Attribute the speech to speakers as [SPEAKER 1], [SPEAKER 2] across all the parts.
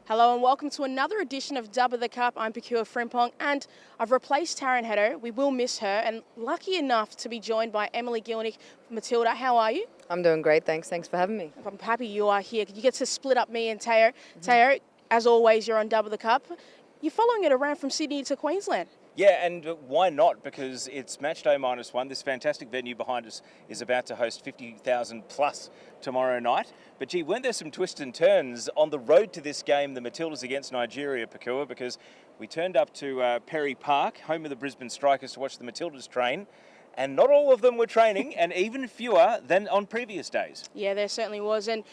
[SPEAKER 1] Hello and welcome to another edition of Dub of the Cup. I'm Pokuah Frimpong and I've replaced Taryn Heddo. We will miss her and lucky enough to be joined by Emily Gielnik, Matilda. How are you?
[SPEAKER 2] I'm doing great, thanks. Thanks for having me.
[SPEAKER 1] I'm happy you are here. You get to split up me and Teo. Teo, as always, you're on Dub of the Cup. You're following it around from Sydney to Queensland.
[SPEAKER 3] Yeah, and why not? Because it's match day -1. This fantastic venue behind us is about to host 50,000 plus tomorrow night. But gee, weren't there some twists and turns on the road to this game, the Matildas against Nigeria, Pokuah? Because we turned up to Perry Park, home of the Brisbane Strikers, to watch the Matildas train. And not all of them were training, and even fewer than on previous days.
[SPEAKER 1] Yeah, there certainly was. And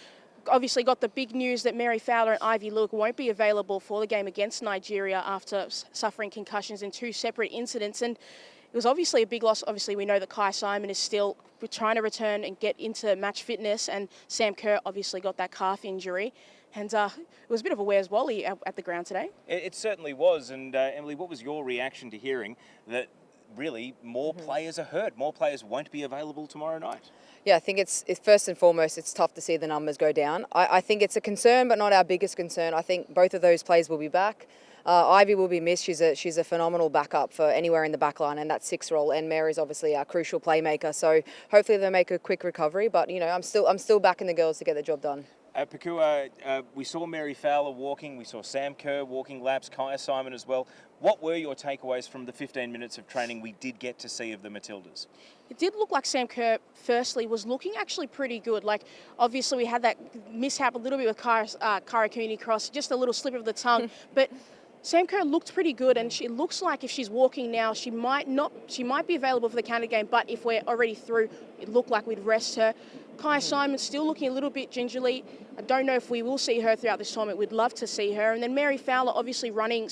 [SPEAKER 1] obviously got the big news that Mary Fowler and Ivy Lewis won't be available for the game against Nigeria after suffering concussions in two separate incidents. And it was obviously a big loss. Obviously, we know that Kai Simon is still trying to return and get into match fitness, and Sam Kerr obviously got that calf injury. And it was a bit of a Where's Wally at the ground today.
[SPEAKER 3] It certainly was. And Emily, what was your reaction to hearing that really more players are hurt, more players won't be available tomorrow night?
[SPEAKER 2] Yeah, I think it's first and foremost, it's tough to see the numbers go down. I think it's a concern, but not our biggest concern. I think both of those players will be back. Ivy will be missed. She's a phenomenal backup for anywhere in the back line and that 6 role. And Mary's obviously our crucial playmaker. So hopefully they make a quick recovery. But you know, I'm still backing the girls to get the job done.
[SPEAKER 3] Pokuah, we saw Mary Fowler walking, we saw Sam Kerr walking laps, Kai Simon as well. What were your takeaways from the 15 minutes of training we did get to see of the Matildas?
[SPEAKER 1] It did look like Sam Kerr, firstly, was looking actually pretty good. Like, obviously, we had that mishap a little bit with Karakuni Cross, just a little slip of the tongue. But Sam Kerr looked pretty good, and she looks like if she's walking now, she might be available for the Canada game, but if we're already through, it looked like we'd rest her. Kai Simon still looking a little bit gingerly. I don't know if we will see her throughout this tournament. We'd love to see her. And then Mary Fowler obviously running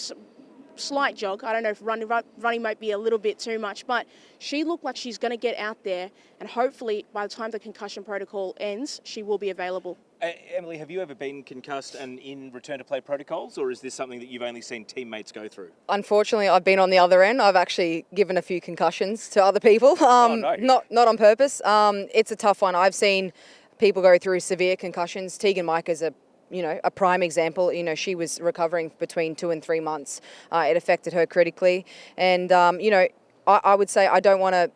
[SPEAKER 1] slight jog. I don't know if running might be a little bit too much, but she looked like she's going to get out there, and hopefully by the time the concussion protocol ends, she will be available.
[SPEAKER 3] Emily, have you ever been concussed and in return to play protocols, or is this something that you've only seen teammates go through?
[SPEAKER 2] Unfortunately, I've been on the other end. I've actually given a few concussions to other people.
[SPEAKER 3] No.
[SPEAKER 2] Not on purpose. It's a tough one. I've seen people go through severe concussions. Tegan Mike is a prime example. You know, she was recovering between 2 and 3 months. It affected her critically. And, I would say I don't want to,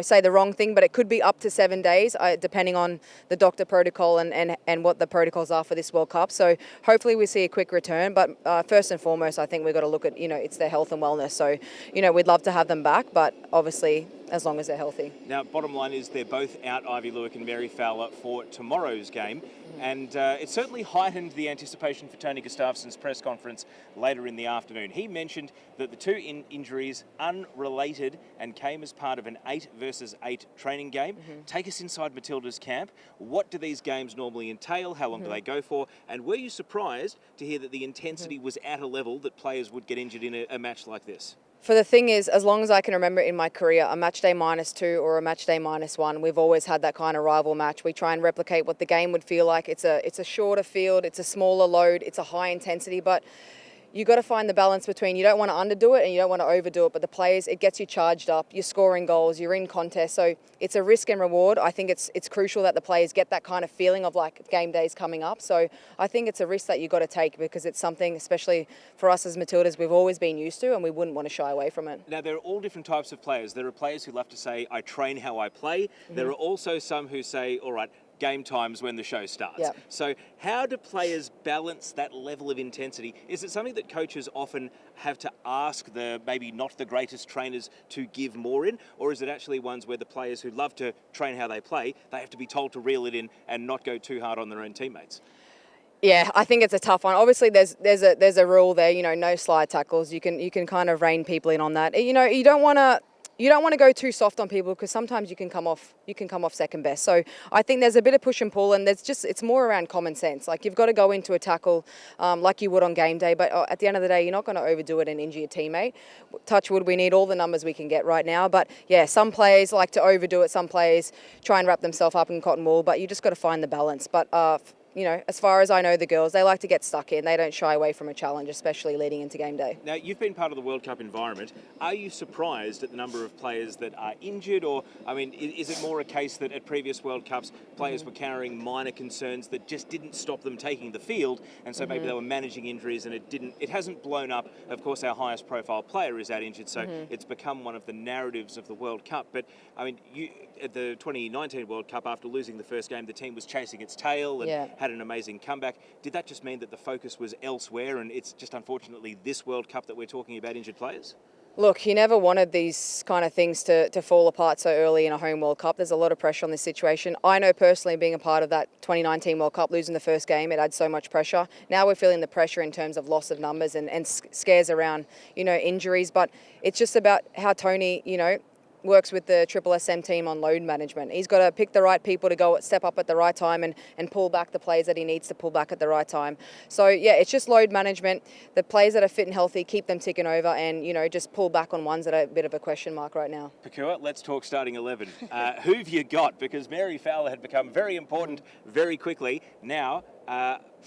[SPEAKER 2] say the wrong thing, but it could be up to 7 days, depending on the doctor protocol and what the protocols are for this World Cup. So hopefully we see a quick return. But first and foremost, I think we've got to look at, it's their health and wellness. So, we'd love to have them back, but obviously as long as they're healthy.
[SPEAKER 3] Now, bottom line is they're both out, Ivy Lewis and Mary Fowler, for tomorrow's game. And it certainly heightened the anticipation for Tony Gustafsson's press conference later in the afternoon. He mentioned that the two injuries unrelated and came as part of an 8 versus 8 training game. Take us inside Matilda's camp. What do these games normally entail? How long do they go for? And were you surprised to hear that the intensity was at a level that players would get injured in a match like this?
[SPEAKER 2] For the thing is, as long as I can remember in my career, a match day -2 or a match day -1, we've always had that kind of rival match. We try and replicate what the game would feel like. It's a shorter field, it's a smaller load, it's a high intensity, but you got to find the balance between, you don't want to underdo it and you don't want to overdo it, but the players, it gets you charged up, you're scoring goals, you're in contests, so it's a risk and reward. I think it's crucial that the players get that kind of feeling of like game days coming up. So I think it's a risk that you got to take because it's something, especially for us as Matildas, we've always been used to and we wouldn't want to shy away from it.
[SPEAKER 3] Now, there are all different types of players. There are players who love to say, I train how I play. There are also some who say, all right, game times when the show starts.
[SPEAKER 2] Yep.
[SPEAKER 3] So how do players balance that level of intensity? Is it something that coaches often have to ask the maybe not the greatest trainers to give more in? Or is it actually ones where the players who love to train how they play, they have to be told to reel it in and not go too hard on their own teammates?
[SPEAKER 2] Yeah, I think it's a tough one. Obviously, there's a rule there. No slide tackles. You can kind of rein people in on that. You don't want to go too soft on people because sometimes you can come off second best. So I think there's a bit of push and pull, and it's more around common sense. Like you've got to go into a tackle like you would on game day, but at the end of the day, you're not going to overdo it and injure your teammate. Touch wood, we need all the numbers we can get right now. But yeah, some players like to overdo it. Some players try and wrap themselves up in cotton wool, but you just got to find the balance. But as far as I know, the girls, they like to get stuck in. They don't shy away from a challenge, especially leading into game day.
[SPEAKER 3] Now, you've been part of the World Cup environment. Are you surprised at the number of players that are injured? Or, I mean, is it more a case that at previous World Cups, players were carrying minor concerns that just didn't stop them taking the field, and so maybe they were managing injuries and it hasn't blown up? Of course, our highest profile player is out injured, so it's become one of the narratives of the World Cup. But, I mean, at the 2019 World Cup, after losing the first game, the team was chasing its tail and had an amazing comeback. Did that just mean that the focus was elsewhere, and it's just unfortunately this World Cup that we're talking about injured players?
[SPEAKER 2] Look, you never wanted these kind of things to fall apart so early in a home World Cup. There's a lot of pressure on this situation. I know personally, being a part of that 2019 World Cup, losing the first game, it had so much pressure. Now we're feeling the pressure in terms of loss of numbers and scares around, injuries. But it's just about how Tony, works with the Triple SM team on load management. He's got to pick the right people to go step up at the right time and pull back the players that he needs to pull back at the right time. So yeah, it's just load management. The players that are fit and healthy, keep them ticking over, and just pull back on ones that are a bit of a question mark right now.
[SPEAKER 3] Pokuah, let's talk starting 11. Who've you got? Because Mary Fowler had become very important very quickly. Now,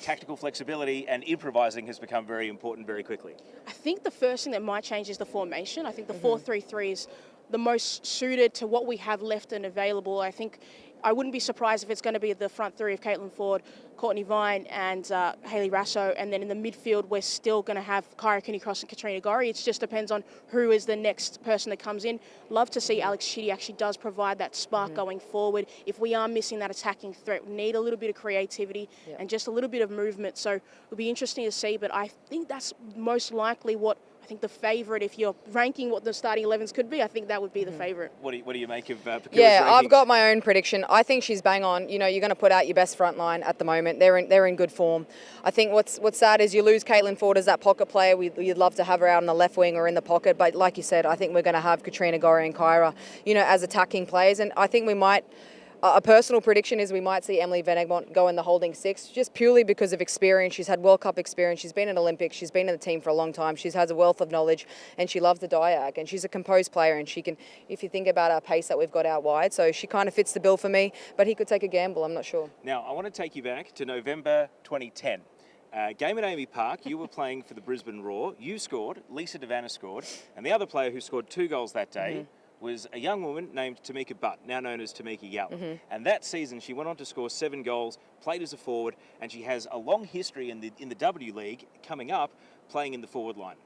[SPEAKER 3] tactical flexibility and improvising has become very important very quickly.
[SPEAKER 1] I think the first thing that might change is the formation. I think the 4-3-3 is the most suited to what we have left and available. I think I wouldn't be surprised if it's going to be the front three of Caitlin Ford, Courtney Vine and Hayley Rasso, and then in the midfield we're still going to have Kyra Cooney-Cross and Katrina Gorry. It just depends on who is the next person that comes in. Love to see Alex Shitty actually does provide that spark going forward. If we are missing that attacking threat, we need a little bit of creativity and just a little bit of movement. So it'll be interesting to see, but I think that's most likely what I think the favourite, if you're ranking what the starting 11s could be, I think that would be the favourite.
[SPEAKER 3] What do you make of Pokuah's
[SPEAKER 2] Yeah,
[SPEAKER 3] rankings?
[SPEAKER 2] I've got my own prediction. I think she's bang on. You're going to put out your best front line at the moment. They're in good form. I think what's sad is you lose Caitlin Ford as that pocket player. You'd love to have her out on the left wing or in the pocket, but like you said, I think we're going to have Katrina Gorry and Kyra, as attacking players, and I think we might. A personal prediction is we might see Emily Van Egmont go in the holding six, just purely because of experience. She's had World Cup experience. She's been in Olympics. She's been in the team for a long time. She has a wealth of knowledge, and she loves the diag. And she's a composed player, and she can, if you think about our pace that we've got out wide, so she kind of fits the bill for me. But he could take a gamble. I'm not sure.
[SPEAKER 3] Now, I want to take you back to November 2010. Game at Amy Park, you were playing for the Brisbane Roar. You scored, Lisa Devanna scored, and the other player who scored 2 goals that day was a young woman named Tamika Butt, now known as Tamika Gielnik. And that season, she went on to score 7 goals, played as a forward, and she has a long history in the W League coming up, playing in the forward line.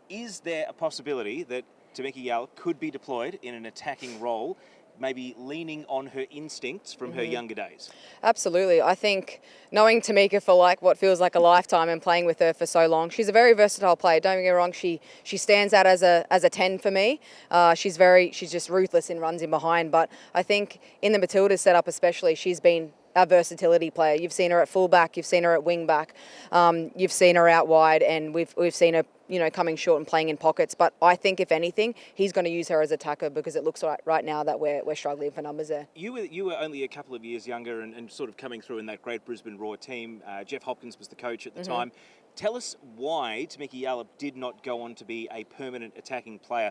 [SPEAKER 3] Is there a possibility that Tamika Gielnik could be deployed in an attacking role, maybe leaning on her instincts from her younger days?
[SPEAKER 2] Absolutely. I think knowing Tamika for what feels like a lifetime and playing with her for so long, she's a very versatile player. Don't get me wrong, she stands out as a 10 for me. She's just ruthless in runs in behind, but I think in the Matildas setup especially, she's been a versatility player. You've seen her at fullback, you've seen her at wing back, you've seen her out wide, and we've seen her coming short and playing in pockets. But I think if anything, he's going to use her as attacker, because it looks like right now that we're struggling for numbers there.
[SPEAKER 3] You were only a couple of years younger and sort of coming through in that great Brisbane Roar team. Jeff Hopkins was the coach at the time. Tell us why Tamika Gielnik did not go on to be a permanent attacking player.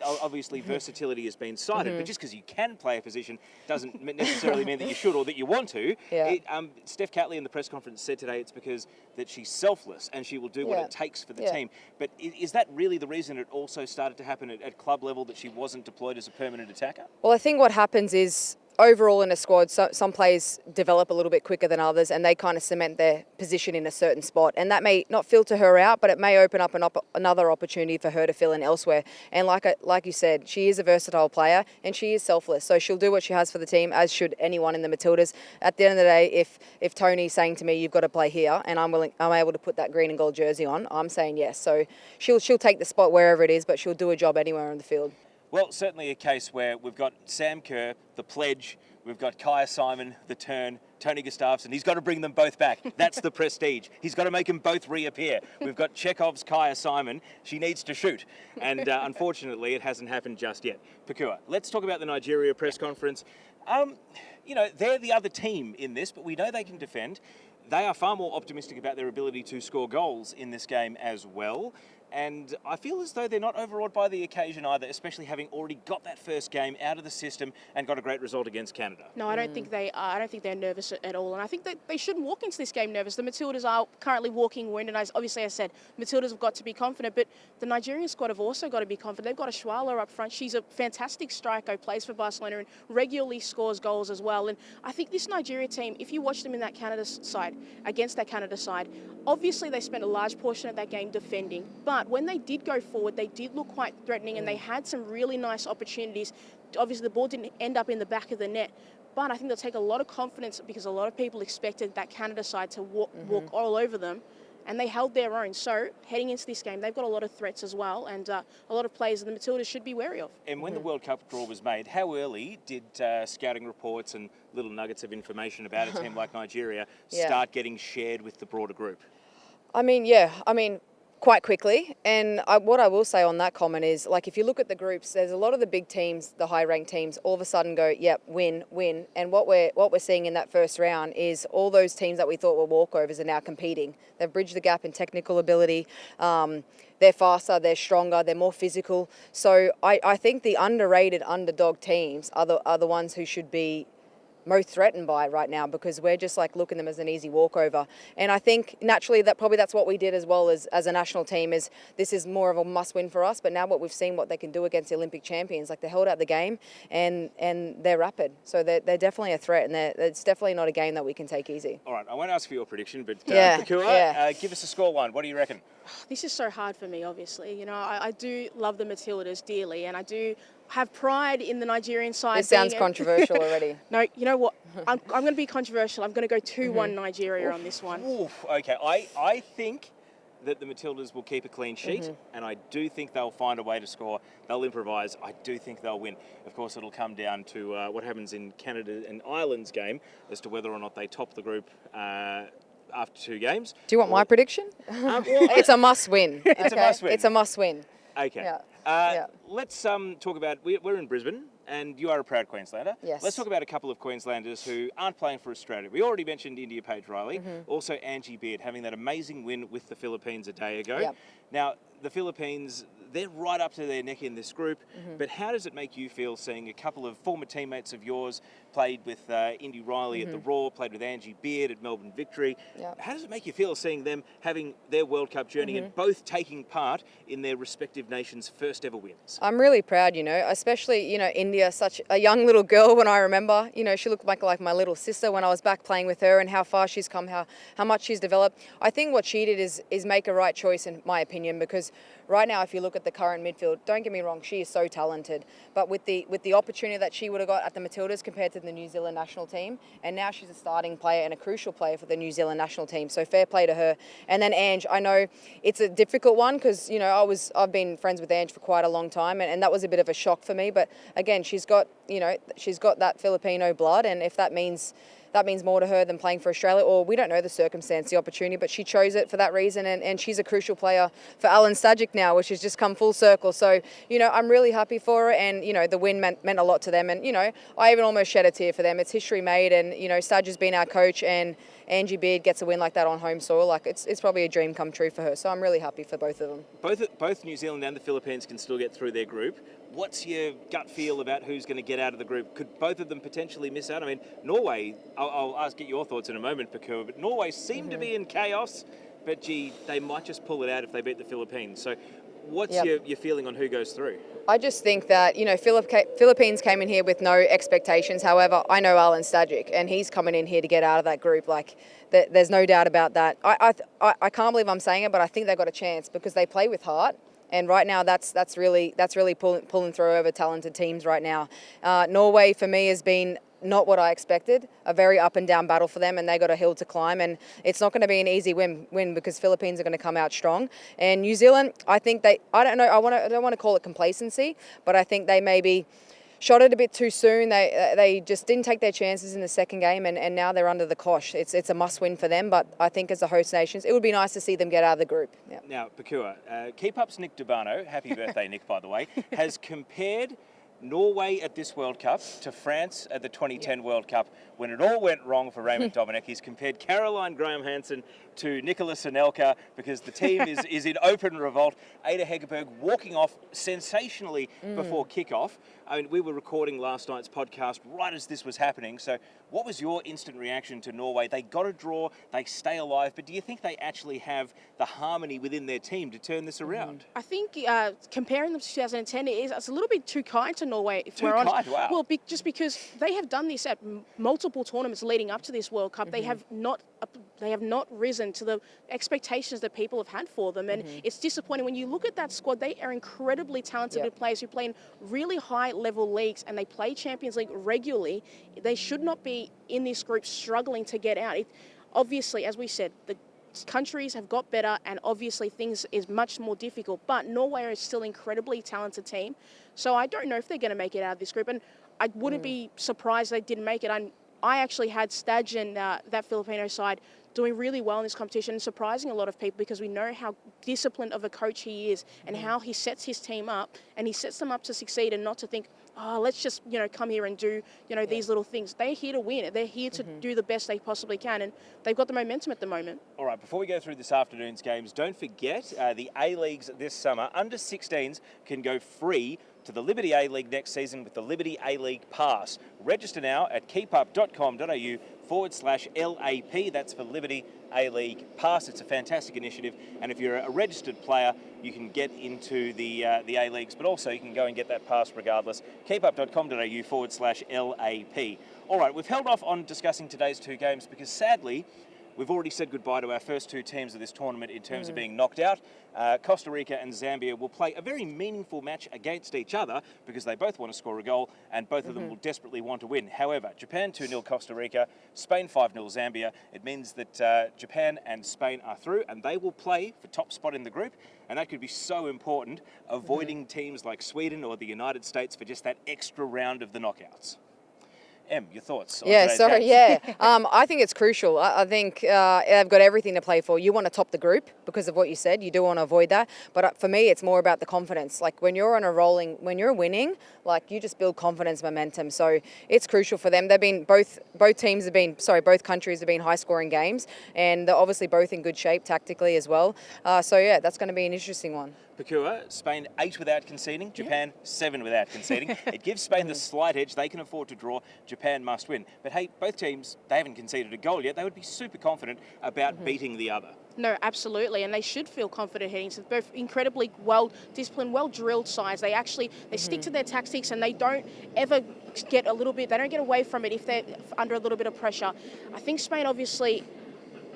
[SPEAKER 3] Obviously, versatility has been cited, but just because you can play a position doesn't necessarily mean that you should or that you want to.
[SPEAKER 2] Yeah.
[SPEAKER 3] Steph Catley in the press conference said today it's because that she's selfless and she will do what it takes for the team. But is that really the reason it also started to happen at club level, that she wasn't deployed as a permanent attacker?
[SPEAKER 2] Well, I think what happens is, overall in a squad, some players develop a little bit quicker than others, and they kind of cement their position in a certain spot. And that may not filter her out, but it may open up another opportunity for her to fill in elsewhere. And like you said, she is a versatile player and she is selfless. So she'll do what she has for the team, as should anyone in the Matildas. At the end of the day, if Tony's saying to me, you've got to play here, and I'm able to put that green and gold jersey on, I'm saying yes. So she'll take the spot wherever it is, but she'll do a job anywhere on the field.
[SPEAKER 3] Well, certainly a case where we've got Sam Kerr, the pledge, we've got Kaya Simon, the turn, Tony Gustafsson. He's got to bring them both back. That's the prestige. He's got to make them both reappear. We've got Chekhov's Kaya Simon. She needs to shoot. And unfortunately, it hasn't happened just yet. Pokuah, let's talk about the Nigeria press conference. They're the other team in this, but we know they can defend. They are far more optimistic about their ability to score goals in this game as well. And I feel as though they're not overawed by the occasion either, especially having already got that first game out of the system and got a great result against Canada.
[SPEAKER 1] No, I don't think they are. I don't think they're nervous at all. And I think that they shouldn't walk into this game nervous. The Matildas are currently walking wind. And obviously, I said, Matildas have got to be confident. But the Nigerian squad have also got to be confident. They've got a Schwaller up front. She's a fantastic striker, plays for Barcelona and regularly scores goals as well. And I think this Nigeria team, if you watch them in that Canada side, against that Canada side, obviously they spent a large portion of that game defending. But when they did go forward, they did look quite threatening and they had some really nice opportunities. Obviously, the ball didn't end up in the back of the net. But I think they'll take a lot of confidence because a lot of people expected that Canada side to walk all over them, and they held their own. So heading into this game, they've got a lot of threats as well, and a lot of players that the Matildas should be wary of.
[SPEAKER 3] And when the World Cup draw was made, how early did scouting reports and little nuggets of information about a team like Nigeria start getting shared with the broader group?
[SPEAKER 2] Quite quickly. And what I will say on that comment is, like, if you look at the groups, there's a lot of the big teams, the high-ranked teams, all of a sudden go, yep, win. And what we're seeing in that first round is all those teams that we thought were walkovers are now competing. They've bridged the gap in technical ability. They're faster, they're stronger, they're more physical. So I think the underrated underdog teams are the ones who should be most threatened by right now, because we're just like looking at them as an easy walkover. And I think naturally that's what we did as well as a national team. Is this is more of a must win for us, but now what we've seen what they can do against the Olympic champions, like they held out the game and they're rapid, so they're definitely a threat, and it's definitely not a game that we can take easy.
[SPEAKER 3] All right, I won't ask for your prediction, but Pokuah, give us a score line. What do you reckon?
[SPEAKER 1] This is so hard for me, obviously. You know, I do love the Matildas dearly, and I do have pride in the Nigerian side.
[SPEAKER 2] This sounds controversial already.
[SPEAKER 1] No, you know what? I'm going to be controversial. I'm going to go 2-1 Nigeria on this one.
[SPEAKER 3] Okay, I think that the Matildas will keep a clean sheet, and I do think they'll find a way to score. They'll improvise. I do think they'll win. Of course, it'll come down to what happens in Canada and Ireland's game as to whether or not they top the group after 2 games.
[SPEAKER 2] Do you want my prediction? It's a must-win. It's a must-win. It's a must-win.
[SPEAKER 3] Okay. Let's talk about, we're in Brisbane, and you are a proud Queenslander.
[SPEAKER 2] Yes.
[SPEAKER 3] Let's talk about a couple of Queenslanders who aren't playing for Australia. We already mentioned India Paige Riley, also Angie Beard having that amazing win with the Philippines a day ago.
[SPEAKER 2] Yep.
[SPEAKER 3] Now, the Philippines, they're right up to their neck in this group, but how does it make you feel seeing a couple of former teammates of yours played with Indy Riley at the Raw, played with Angie Beard at Melbourne Victory?
[SPEAKER 2] Yep.
[SPEAKER 3] How does it make you feel seeing them having their World Cup journey and both taking part in their respective nations' first ever wins?
[SPEAKER 2] I'm really proud, especially, India, such a young little girl when I remember. She looked like my little sister when I was back playing with her, and how far she's come, how much she's developed. I think what she did is make a right choice, in my opinion, because right now, if you look at the current midfield, don't get me wrong, she is so talented. But with the opportunity that she would have got at the Matildas compared to the New Zealand national team, and now she's a starting player and a crucial player for the New Zealand national team. So fair play to her. And then Ange, I know it's a difficult one because I've been friends with Ange for quite a long time, and that was a bit of a shock for me. But again, she's got that Filipino blood, and if that means more to her than playing for Australia, or we don't know the circumstance, the opportunity, but she chose it for that reason, and she's a crucial player for Alan Stajcic now, which has just come full circle. So, I'm really happy for her, and, the win meant a lot to them, and, I even almost shed a tear for them. It's history made, and, Stajcic's been our coach, and Angie Beard gets a win like that on home soil. Like, it's probably a dream come true for her, so I'm really happy for both of them.
[SPEAKER 3] Both New Zealand and the Philippines can still get through their group. What's your gut feel about who's going to get out of the group? Could both of them potentially miss out? I mean, Norway, I'll get your thoughts in a moment, Pokuah, but Norway seem to be in chaos, but gee, they might just pull it out if they beat the Philippines. So what's your feeling on who goes through?
[SPEAKER 2] I just think that, Philippines came in here with no expectations. However, I know Alan Stajcic, and he's coming in here to get out of that group. Like, there's no doubt about that. I can't believe I'm saying it, but I think they've got a chance because they play with heart. And right now, that's really pulling through over talented teams right now. Norway, for me, has been not what I expected. A very up and down battle for them, and they got a hill to climb. And it's not going to be an easy win because Philippines are going to come out strong. And New Zealand, I think I don't know. I don't want to call it complacency, but I think they maybe shot it a bit too soon. They just didn't take their chances in the second game, and now they're under the cosh. It's a must-win for them, but I think as the host nations, it would be nice to see them get out of the group. Yeah.
[SPEAKER 3] Now, Pokuah, KEEPUP's Nick Dubano, happy birthday, Nick, by the way, has compared Norway at this World Cup to France at the 2010 World Cup, when it all went wrong for Raymond Dominic. He's compared Caroline Graham-Hansen to Nicola Sanelka because the team is in open revolt. Ada Hegerberg walking off sensationally before kickoff. I mean, we were recording last night's podcast right as this was happening. So what was your instant reaction to Norway? They got a draw, they stay alive, but do you think they actually have the harmony within their team to turn this around?
[SPEAKER 1] I think comparing them to 2010 it's a little bit too kind to Norway, if we're
[SPEAKER 3] Too
[SPEAKER 1] honest.
[SPEAKER 3] kind, wow.
[SPEAKER 1] Well, just because they have done this at multiple tournaments leading up to this World Cup, they have not risen to the expectations that people have had for them, and it's disappointing when you look at that squad. They are incredibly talented players who play in really high level leagues and they play Champions League regularly. They should not be in this group struggling to get out. Obviously, as we said, the countries have got better and obviously things is much more difficult, but Norway is still an incredibly talented team. So I don't know if they're going to make it out of this group, and I wouldn't be surprised they didn't make it. I actually had Staj and that Filipino side doing really well in this competition and surprising a lot of people because we know how disciplined of a coach he is and how he sets his team up, and he sets them up to succeed and not to think, oh, let's just, come here and do, these little things. They're here to win. They're here to do the best they possibly can, and they've got the momentum at the moment.
[SPEAKER 3] All right, before we go through this afternoon's games, don't forget the A-Leagues this summer. Under 16s can go free to the Liberty A-League next season with the Liberty A-League Pass. Register now at keepup.com.au/LAP. That's for Liberty A-League Pass. It's a fantastic initiative, and if you're a registered player, you can get into the A-Leagues, but also you can go and get that pass regardless. keepup.com.au/LAP. All right, we've held off on discussing today's two games because sadly, we've already said goodbye to our first two teams of this tournament in terms of being knocked out. Costa Rica and Zambia will play a very meaningful match against each other because they both want to score a goal and both of them will desperately want to win. However, Japan 2-0 Costa Rica, Spain 5-0 Zambia. It means that Japan and Spain are through and they will play for top spot in the group. And that could be so important, avoiding teams like Sweden or the United States for just that extra round of the knockouts. Em, your thoughts on today's games?
[SPEAKER 2] I think it's crucial. I think they've got everything to play for. You want to top the group because of what you said. You do want to avoid that. But for me, it's more about the confidence. Like when you're on a rolling, when you're winning, like you just build confidence, momentum. So it's crucial for them. They've been both countries have been high scoring games, and they're obviously both in good shape tactically as well. That's going to be an interesting one.
[SPEAKER 3] Pokuah, Spain 8 without conceding, Japan 7 without conceding. It gives Spain the slight edge. They can afford to draw. Japan must win. But hey, both teams, they haven't conceded a goal yet. They would be super confident about beating the other.
[SPEAKER 1] No, absolutely, and they should feel confident heading to both incredibly well-disciplined, well-drilled sides. They stick to their tactics and they don't ever get they don't get away from it if they're under a little bit of pressure. I think Spain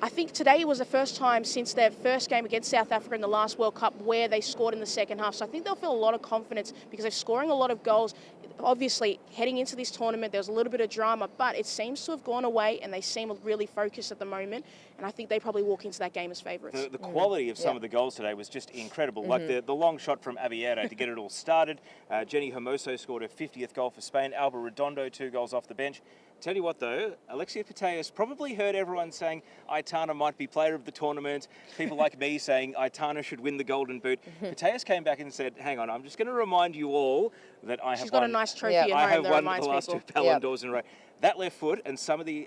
[SPEAKER 1] I think today was the first time since their first game against South Africa in the last World Cup where they scored in the second half. So I think they'll feel a lot of confidence because they're scoring a lot of goals. Obviously, heading into this tournament, there's a little bit of drama, but it seems to have gone away and they seem really focused at the moment. And I think they probably walk into that game as favourites.
[SPEAKER 3] The quality of some of the goals today was just incredible. Like the long shot from Aviero to get it all started. Jenny Hermoso scored her 50th goal for Spain. Alba Redondo, 2 goals off the bench. Tell you what though, Alexia Putellas probably heard everyone saying Aitana might be player of the tournament. People like me saying Aitana should win the Golden Boot. Putellas came back and said, hang on, I'm just going to remind you all that
[SPEAKER 1] She's got a nice trophy at home that reminds people. I have won the last 2 Ballon d'Ors in a row. That left foot and some of the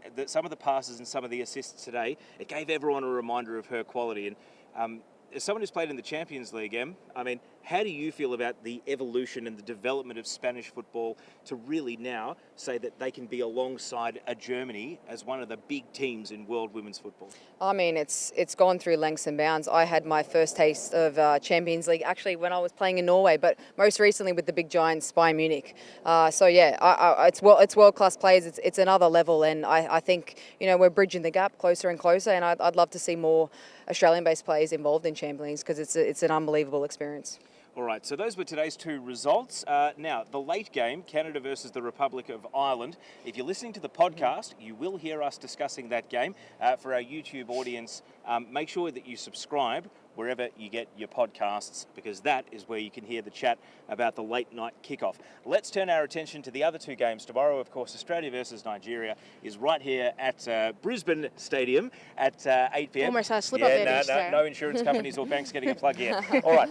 [SPEAKER 1] passes and some of the assists today, it gave everyone a reminder of her quality. And as someone who's played in the Champions League, Em, I mean, how do you feel about the evolution and the development of Spanish football to really now say that they can be alongside a Germany as one of the big teams in world women's football?
[SPEAKER 2] I mean, it's gone through lengths and bounds. I had my first taste of Champions League actually when I was playing in Norway, but most recently with the big giants, Bayern Munich. It's world-class players. It's another level, and I think we're bridging the gap closer and closer. And I'd love to see more Australian-based players involved in Champions because it's an unbelievable experience.
[SPEAKER 3] All right, so those were today's 2 results. Now, the late game, Canada versus the Republic of Ireland. If you're listening to the podcast, you will hear us discussing that game. For our YouTube audience, make sure that you subscribe wherever you get your podcasts, because that is where you can hear the chat about the late night kickoff. Let's turn our attention to the other two games tomorrow. Of course, Australia versus Nigeria is right here at Brisbane Stadium at 8 p.m.
[SPEAKER 1] Almost had a slip up there.
[SPEAKER 3] No insurance companies or banks getting a plug here. All right,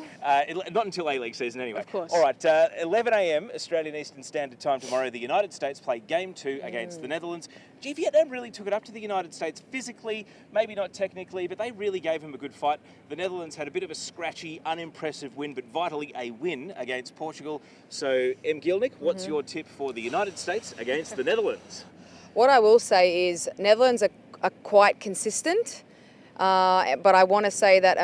[SPEAKER 3] not until A-League season anyway.
[SPEAKER 1] Of course.
[SPEAKER 3] All right, 11 a.m. Australian Eastern Standard Time tomorrow. The United States play Game 2 against the Netherlands. Gee, Vietnam really took it up to the United States physically, maybe not technically, but they really gave them a good fight. The Netherlands had a bit of a scratchy, unimpressive win, but vitally a win against Portugal. So, Em Gielnik, what's your tip for the United States against the Netherlands?
[SPEAKER 2] What I will say is Netherlands are quite consistent. But I want to say that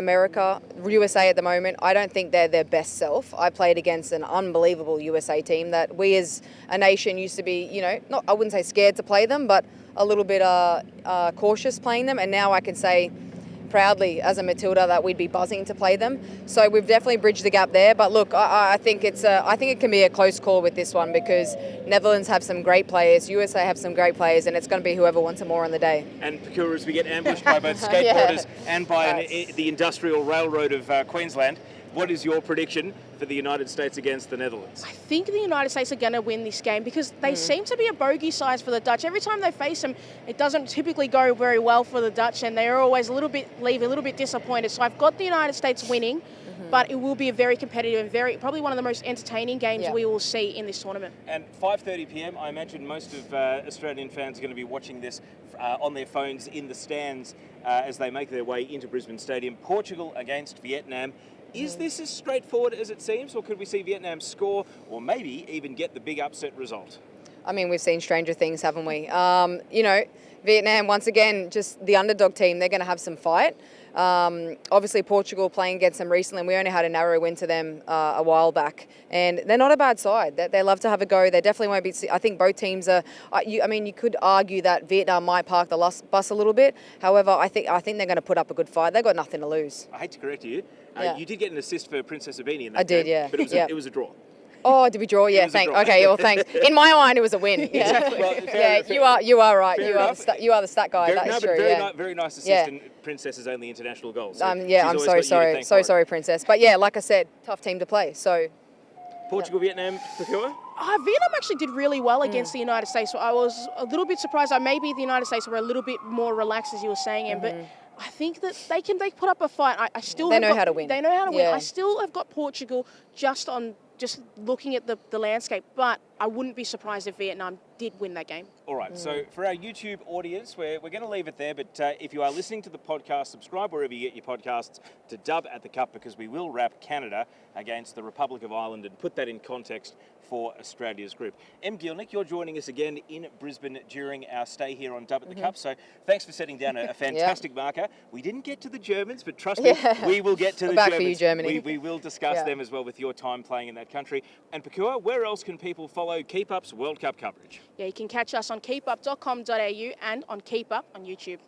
[SPEAKER 2] USA at the moment, I don't think they're their best self. I played against an unbelievable USA team that we as a nation used to be, I wouldn't say scared to play them, but a little bit cautious playing them. And now I can say proudly as a Matilda that we'd be buzzing to play them. So we've definitely bridged the gap there. But look, I think it can be a close call with this one because Netherlands have some great players, USA have some great players, and it's going to be whoever wants it more on the day.
[SPEAKER 3] And Pokuah, as we get ambushed by both skateboarders and by the industrial railroad of Queensland, what is your prediction for the United States against the Netherlands?
[SPEAKER 1] I think the United States are going to win this game because they seem to be a bogey size for the Dutch. Every time they face them, it doesn't typically go very well for the Dutch, and they're always leave a little bit disappointed. So I've got the United States winning, but it will be a very competitive and probably one of the most entertaining games we will see in this tournament.
[SPEAKER 3] And 5:30 p.m, I imagine most of Australian fans are going to be watching this on their phones in the stands as they make their way into Brisbane Stadium. Portugal against Vietnam. Is this as straightforward as it seems, or could we see Vietnam score or maybe even get the big upset result?
[SPEAKER 2] I mean, we've seen stranger things, haven't we? Vietnam, once again, just the underdog team, they're going to have some fight. Obviously, Portugal playing against them recently, and we only had a narrow win to them a while back. And they're not a bad side. They love to have a go. They definitely won't be. I think both teams are. You could argue that Vietnam might park the bus a little bit. However, I think they're going to put up a good fight. They've got nothing to lose.
[SPEAKER 3] I hate to correct you. You did get an assist for Princess Abini in that
[SPEAKER 2] I did,
[SPEAKER 3] game,
[SPEAKER 2] yeah.
[SPEAKER 3] But it was a draw.
[SPEAKER 2] Oh, did we draw? Yeah, thanks. Okay, well, thanks. In my mind, it was a win.
[SPEAKER 3] Exactly.
[SPEAKER 2] Well, you are right. You are the stat guy. That's true.
[SPEAKER 3] Very nice assist, and Princess's only international goal. So
[SPEAKER 2] I'm so sorry. So sorry, Princess. But yeah, like I said, tough team to play. So
[SPEAKER 3] Portugal, Vietnam, Pokuah?
[SPEAKER 1] Vietnam actually did really well against the United States, so I was a little bit surprised. Maybe the United States were a little bit more relaxed, as you were saying, but I think that they put up a fight.
[SPEAKER 2] They know how to win.
[SPEAKER 1] They know how to win. I still have got Portugal just looking at the landscape, but I wouldn't be surprised if Vietnam did win that game.
[SPEAKER 3] All right, so for our YouTube audience, we're going to leave it there, but if you are listening to the podcast, subscribe wherever you get your podcasts to Dub at the Cup, because we will wrap Canada against the Republic of Ireland and put that in context for Australia's group. Em Gielnik, you're joining us again in Brisbane during our stay here on Dub at the Cup, so thanks for setting down a fantastic marker. We didn't get to the Germans, but trust me, we will get to the
[SPEAKER 2] Germans.
[SPEAKER 3] Back
[SPEAKER 2] for you, Germany.
[SPEAKER 3] We will discuss them as well with your time playing in that country. And Pokuah, where else can people follow KEEPUP's World Cup coverage?
[SPEAKER 1] Yeah, you can catch us on keepup.com.au and on KEEPUP on YouTube.